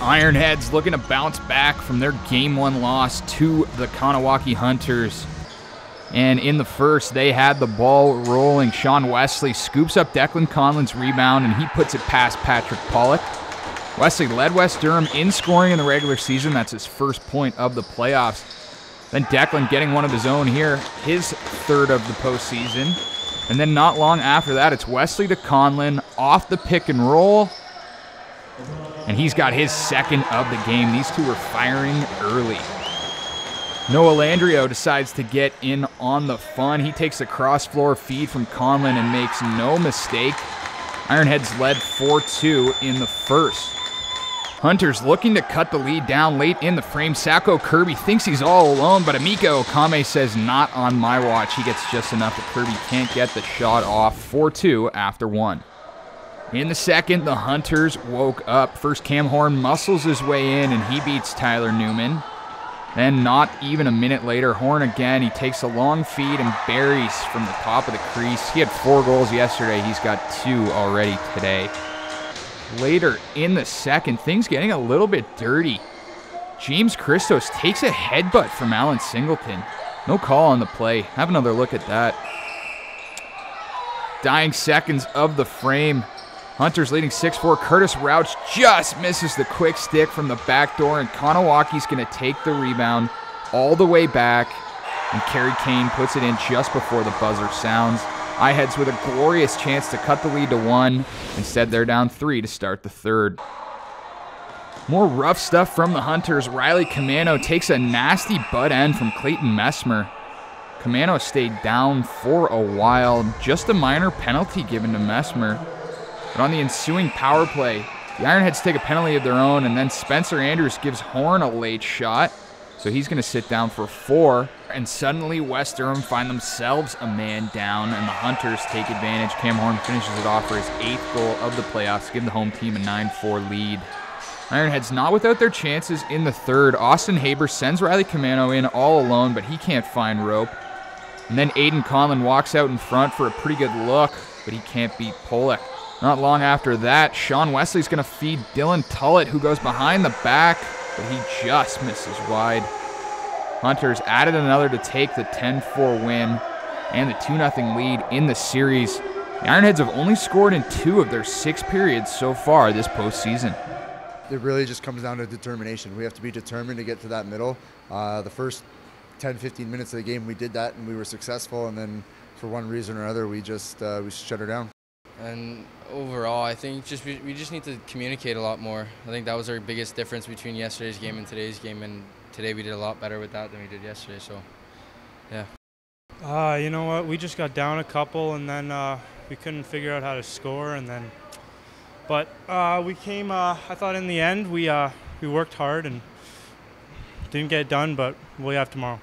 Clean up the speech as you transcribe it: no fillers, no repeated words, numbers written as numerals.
Ironheads looking to bounce back from their Game 1 loss to the Kahnawake Hunters. And in the first, they had the ball rolling. Sean Wesley scoops up Declan Conlon's rebound, and he puts it past Patrick Pollock. Wesley led West Durham in scoring in the regular season. That's his first point of the playoffs. Then Declan getting one of his own here, his third of the postseason. And then not long after that, it's Wesley to Conlon off the pick and roll. And he's got his second of the game. These two were firing early. Noah Landrio decides to get in on the fun. He takes a cross-floor feed from Conlon and makes no mistake. Ironheads led 4-2 in the first. Hunters looking to cut the lead down late in the frame. Sacco Kirby thinks he's all alone, but Emeka Okame says, not on my watch. He gets just enough that Kirby can't get the shot off. 4-2 after one. In the second, the Hunters woke up. First, Cam Horn muscles his way in, and he beats Tyler Newman. Then, not even a minute later, Horn again. He takes a long feed and buries from the top of the crease. He had 4 goals yesterday. He's got 2 already today. Later in the second, things getting a little bit dirty. James Christos takes a headbutt from Alan Singleton. No call on the play. Have another look at that. Dying seconds of the frame. Hunters leading 6-4. Curtis Rauch just misses the quick stick from the back door, and Kahnawake going to take the rebound all the way back, and Kerry Kane puts it in just before the buzzer sounds. Iheads with a glorious chance to cut the lead to 1. Instead, they're down 3 to start the third. More rough stuff from the Hunters. Riley Camano takes a nasty butt end from Clayton Messmer. Camano stayed down for a while. Just a minor penalty given to Messmer. But on the ensuing power play, the Ironheads take a penalty of their own, and then Spencer Andrews gives Horn a late shot. So he's going to sit down for 4. And suddenly West Durham find themselves a man down, and the Hunters take advantage. Cam Horn finishes it off for his 8th goal of the playoffs, give the home team a 9-4 lead. Ironheads not without their chances in the third. Austin Haber sends Riley Camano in all alone, but he can't find rope. And then Aiden Conlon walks out in front for a pretty good look, but he can't beat Pollock. Not long after that, Sean Wesley's going to feed Dylan Tullett, who goes behind the back, but he just misses wide. Hunters added another to take the 10-4 win and the 2-0 lead in the series. The Ironheads have only scored in 2 of their 6 periods so far this postseason. It really just comes down to determination. We have to be determined to get to that middle. The first 10-15 minutes of the game, we did that and we were successful, and then for one reason or other, we just shut her down. And overall, I think we just need to communicate a lot more. I think that was our biggest difference between yesterday's game and today's game, and today we did a lot better with that than we did yesterday, so yeah. You know what, we just got down a couple, and then we couldn't figure out how to score, and then, but we came, I thought in the end, we worked hard and didn't get it done, but we have tomorrow.